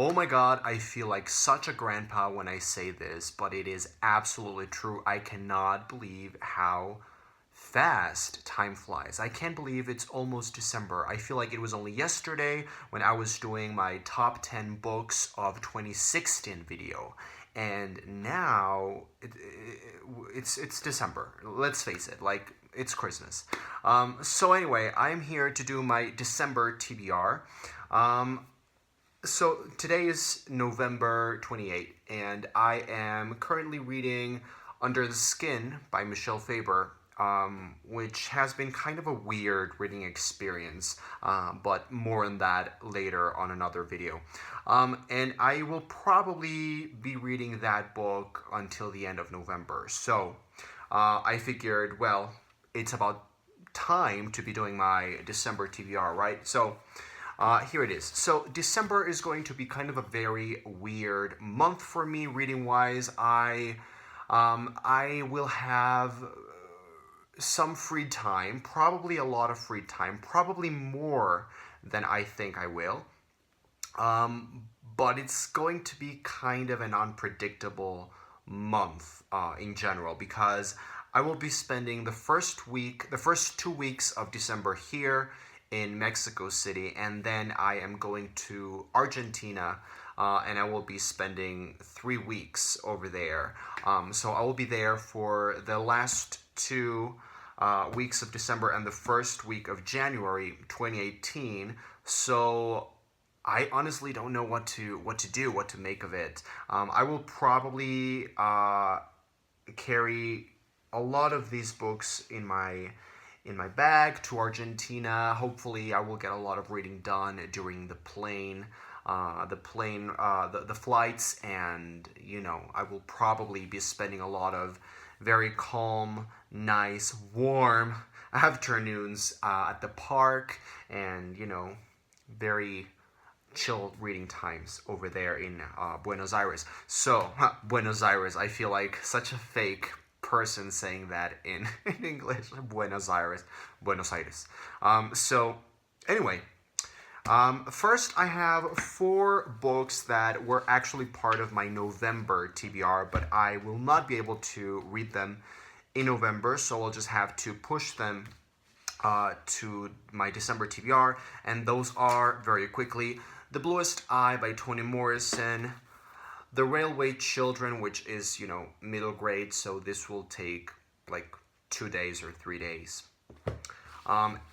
Oh my god, I feel like such a grandpa when I say this, but it is absolutely true. I cannot believe how fast time flies. I can't believe it's almost December. I feel like it was only yesterday when I was doing my top 10 books of 2016 video. And now it's December. Let's face it, like it's Christmas. So anyway, I'm here to do my December TBR. So today is November 28th, and I am currently reading Under the Skin by Michelle Faber, which has been kind of a weird reading experience, but more on that later on another video. And I will probably be reading that book until the end of November. So I figured, well, it's about time to be doing my December TBR, right? So here it is. So December is going to be kind of a very weird month for me reading wise. I will have some free time, probably a lot of free time, probably more than I think I will. But it's going to be kind of an unpredictable month in general because I will be spending the first 2 weeks of December here in Mexico City, and then I am going to Argentina, and I will be spending 3 weeks over there. So I will be there for the last 2 weeks of December and the first week of January 2018. So I honestly don't know what to do, what to make of it. I will probably carry a lot of these books in my bag to Argentina. Hopefully, I will get a lot of reading done during the flights, and I will probably be spending a lot of very calm, nice, warm afternoons at the park, and very chill reading times over there in Buenos Aires. So, Buenos Aires, I feel like such a fake person saying that in English. Buenos Aires, Buenos Aires. So, anyway, first I have 4 books that were actually part of my November TBR, but I will not be able to read them in November, so I'll just have to push them to my December TBR, and those are, very quickly, The Bluest Eye by Toni Morrison, The Railway Children, which is, middle grade, so this will take like 2 days or 3 days.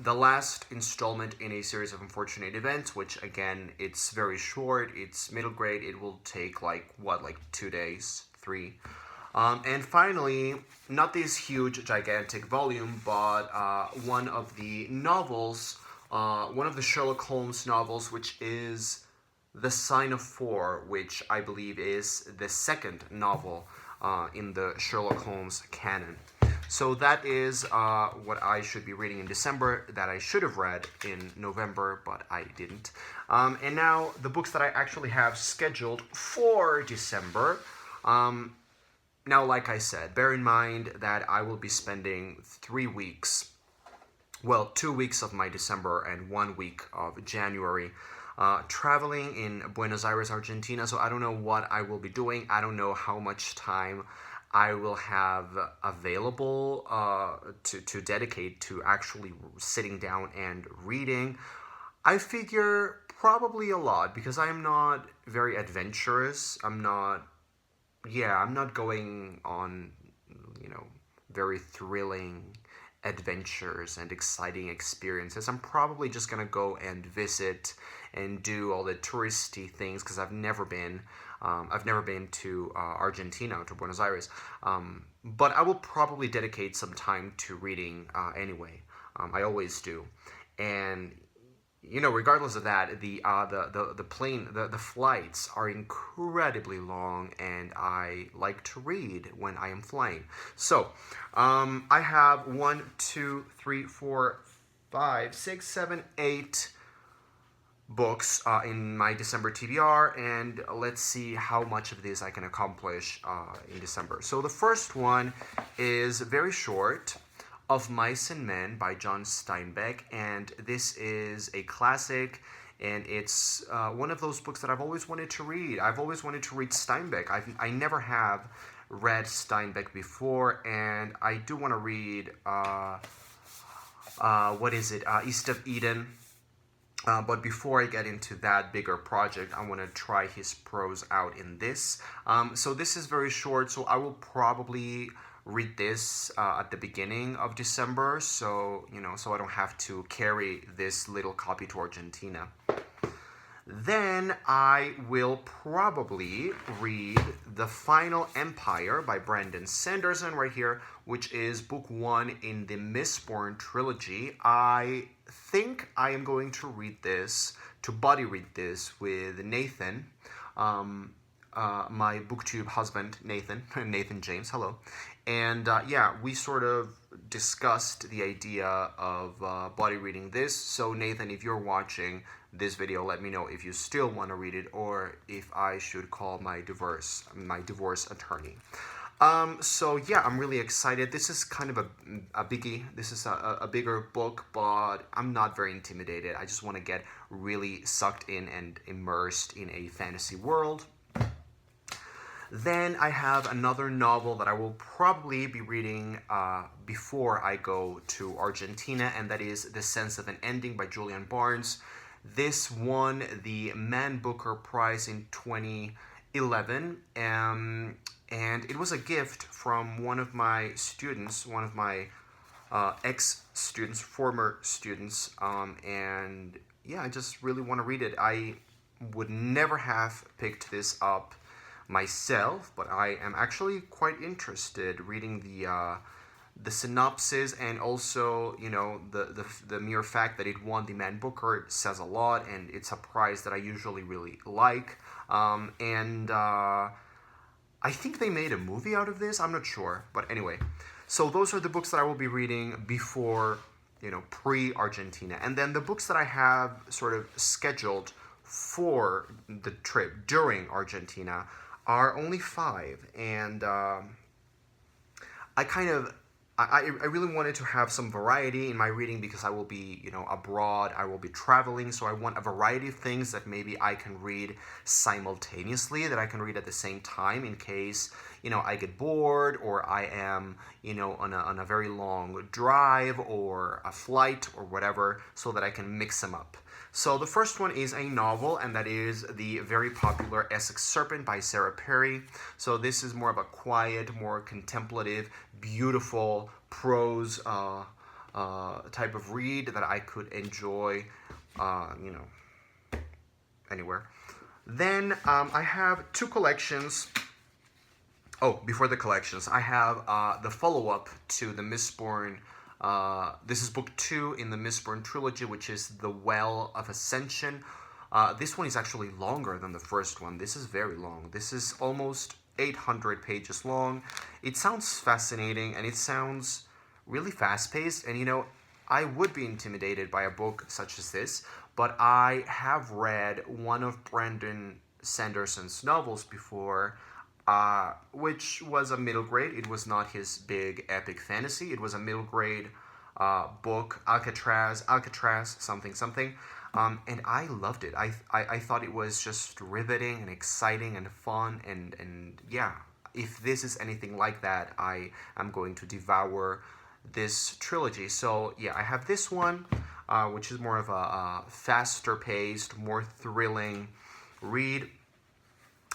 The last installment in a series of unfortunate events, which again, it's very short, it's middle grade, it will take like 2 days, 3. And finally, not this huge, gigantic volume, but one of the novels, one of the Sherlock Holmes novels, which is The Sign of Four, which I believe is the second novel in the Sherlock Holmes canon. So that is what I should be reading in December that I should have read in November, but I didn't. And now the books that I actually have scheduled for December. Now, like I said, bear in mind that I will be spending 3 weeks, well, 2 weeks of my December and 1 week of January traveling in Buenos Aires, Argentina. So I don't know what I will be doing. I don't know how much time I will have available to dedicate to actually sitting down and reading. I figure probably a lot because I am not very adventurous. I'm not going on, very thrilling adventures and exciting experiences. I'm probably just gonna go and visit and do all the touristy things because I've never been to Argentina, to Buenos Aires. But I will probably dedicate some time to reading anyway. I always do, and regardless of that, the flights are incredibly long, and I like to read when I am flying. So, I have 1, 2, 3, 4, 5, 6, 7, 8 books in my December TBR, and let's see how much of this I can accomplish in December. So the first one is very short, Of Mice and Men by John Steinbeck, and this is a classic. and it's one of those books that I've always wanted to read. I've always wanted to read Steinbeck. I never have read Steinbeck before, and I do want to read what is it? East of Eden. But before I get into that bigger project, I want to try his prose out in this. So this is very short, so I will probably read this at the beginning of December, so so I don't have to carry this little copy to Argentina. Then I will probably read The Final Empire by Brandon Sanderson right here, which is book 1 in the Mistborn trilogy. I think I am going to buddy read this with Nathan, my booktube husband, Nathan, Nathan James, hello. And yeah, we sort of discussed the idea of buddy reading this. So Nathan, if you're watching this video, let me know if you still want to read it or if I should call my divorce attorney. So yeah, I'm really excited. This is kind of a biggie. This is a bigger book, but I'm not very intimidated. I just want to get really sucked in and immersed in a fantasy world. Then I have another novel that I will probably be reading before I go to Argentina, and that is The Sense of an Ending by Julian Barnes. This won the Man Booker Prize in 2011, and it was a gift from one of my students, one of my ex-students, former students, and yeah, I just really want to read it. I would never have picked this up myself, but I am actually quite interested reading the synopsis, and also the mere fact that it won the Man Booker says a lot, and it's a prize that I usually really like. And I think they made a movie out of this. I'm not sure, but anyway. So those are the books that I will be reading before, pre-Argentina, and then the books that I have sort of scheduled for the trip during Argentina are only 5, and I really wanted to have some variety in my reading because I will be, abroad, I will be traveling, so I want a variety of things that maybe I can read simultaneously, that I can read at the same time in case, I get bored, or I am, on a very long drive or a flight or whatever, so that I can mix them up. So the first one is a novel, and that is the very popular Essex Serpent by Sarah Perry. So this is more of a quiet, more contemplative, beautiful prose type of read that I could enjoy, anywhere. Then I have 2 collections. Oh, before the collections, I have the follow-up to the Mistborn. This is book 2 in the Mistborn trilogy, which is The Well of Ascension. This one is actually longer than the first one. This is very long. This is almost 800 pages long. It sounds fascinating, and it sounds really fast-paced, and I would be intimidated by a book such as this, but I have read one of Brandon Sanderson's novels before, which was a middle grade. It was not his big epic fantasy. It was a middle grade book, Alcatraz, something. And I loved it. I thought it was just riveting and exciting and fun. And yeah, if this is anything like that, I am going to devour this trilogy. So yeah, I have this one, which is more of a faster paced, more thrilling read.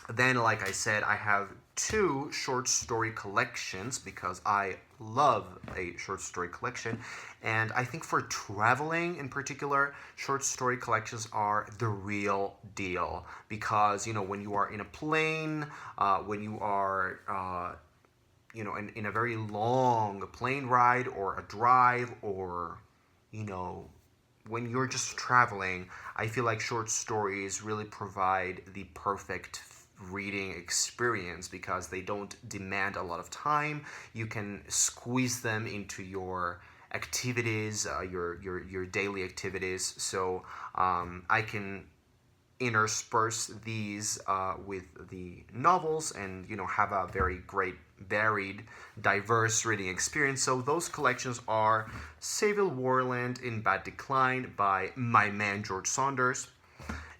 Then, like I said, I have 2 short story collections because I love a short story collection. And I think for traveling in particular, short story collections are the real deal. Because, when you are in a plane, when you are, in a very long plane ride or a drive, or, when you're just traveling, I feel like short stories really provide the perfect reading experience because they don't demand a lot of time. You can squeeze them into your activities, your daily activities. So I can intersperse these with the novels, and have a very great, varied, diverse reading experience. So those collections are Saville Warland in Bad Decline by my man George Saunders,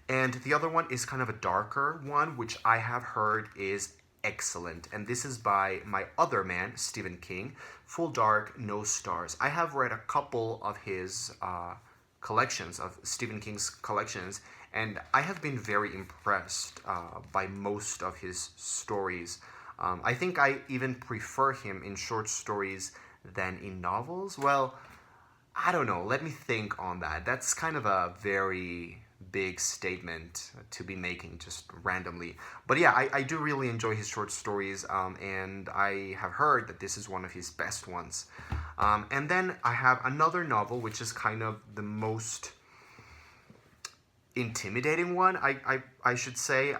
And the other one is kind of a darker one, which I have heard is excellent. And this is by my other man, Stephen King, Full Dark, No Stars. I have read a couple of his collections, of Stephen King's collections, and I have been very impressed by most of his stories. I think I even prefer him in short stories than in novels. Well, I don't know. Let me think on that. That's kind of a very big statement to be making just randomly. But yeah, I do really enjoy his short stories, and I have heard that this is one of his best ones. And then I have another novel, which is kind of the most intimidating one, I should say,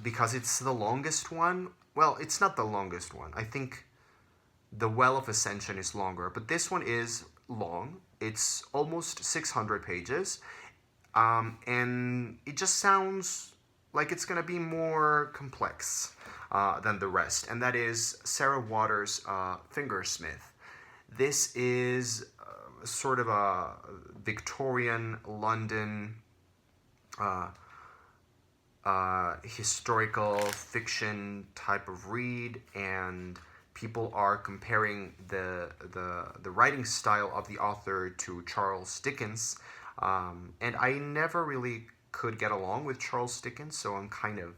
because it's the longest one. Well, it's not the longest one. I think The Well of Ascension is longer, but this one is long. It's almost 600 pages, and it just sounds like it's going to be more complex than the rest, and that is Sarah Waters' Fingersmith. This is sort of a Victorian London historical fiction type of read, and people are comparing the writing style of the author to Charles Dickens, and I never really could get along with Charles Dickens, so I'm kind of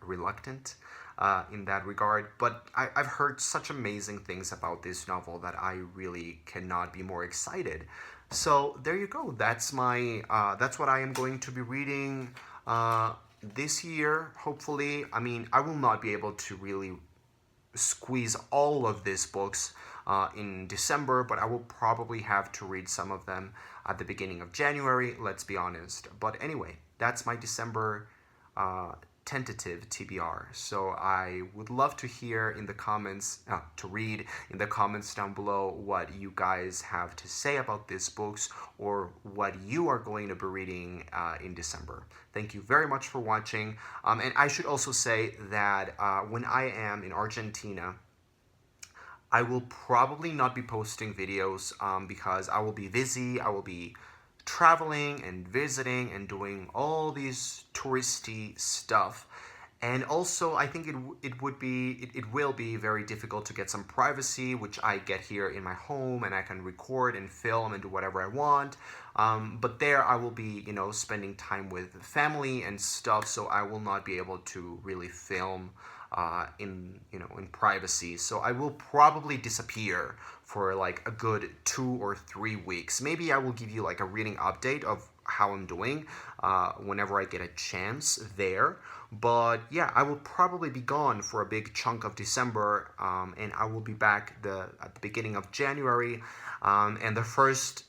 reluctant in that regard. But I've heard such amazing things about this novel that I really cannot be more excited. So there you go. That's my that's what I am going to be reading this year. Hopefully, I mean, I will not be able to really squeeze all of these books in December, but I will probably have to read some of them at the beginning of January, let's be honest. But anyway, that's my December tentative TBR. So I would love to hear in the comments, to read in the comments down below what you guys have to say about these books, or what you are going to be reading in December. Thank you very much for watching. And I should also say that when I am in Argentina, I will probably not be posting videos because I will be busy. I will be traveling and visiting and doing all these touristy stuff. And also, I think it will be very difficult to get some privacy, which I get here in my home, and I can record and film and do whatever I want. But there I will be, spending time with family and stuff, so I will not be able to really film in privacy. So I will probably disappear for like a good 2 or 3 weeks. Maybe I will give you like a reading update of how I'm doing whenever I get a chance there. But yeah, I will probably be gone for a big chunk of December, and I will be back at the beginning of January. And the first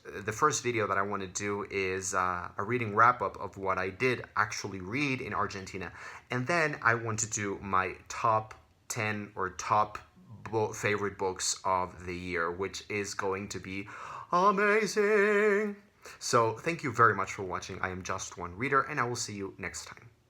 video that I want to do is a reading wrap up of what I did actually read in Argentina, and then I want to do my top 10 or top favorite books of the year, which is going to be amazing. So thank you very much for watching. I am Just One Reader, and I will see you next time.